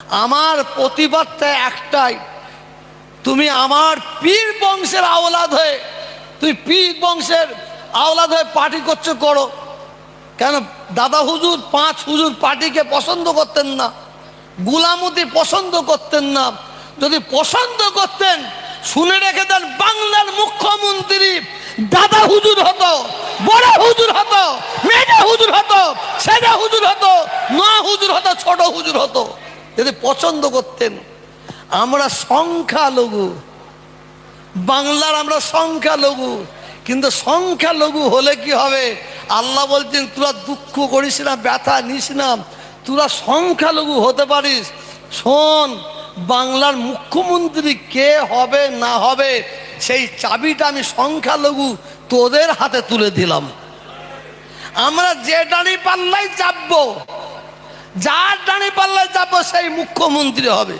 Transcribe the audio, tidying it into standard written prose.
আমার প্রতিবাদটা একটাই, তুমি আমার পীর বংশের আওলাদ হয়ে, তুমি পীর বংশের আওলাদ হয়ে পার্টি করছো, করো। কেন দাদা হুজুর, পাঁচ হুজুর পার্টিকে পছন্দ করতেন না, গুলামতি পছন্দ করতেন না। যদি পছন্দ করতেন, শুনে রেখে দেন, বাংলার মুখ্যমন্ত্রী দাদা হুজুর হতো, বড় হুজুর হতো, মেজা হুজুর হতো, সেজা হুজুর হতো, মা হুজুর হতো, ছোট হুজুর হতো, যদি পছন্দ করতেন। আমরা সংখ্যালঘু, বাংলার আমরা সংখ্যালঘু, কিন্তু সংখ্যালঘু হলে কি হবে? আল্লাহ বলছেন, তোরা দুঃখ করিস না, ব্যথা নিস না, তোরা সংখ্যালঘু হতে পারিস। শোন, বাংলার মুখ্যমন্ত্রী কে হবে না হবে, সেই চাবিটা আমি সংখ্যালঘু তোদের হাতে তুলে দিলাম। আমরা যে ডানি পাল্লাই চাপবো, যার ডানি পাল্লায় চাপবো, সেই মুখ্যমন্ত্রী হবে।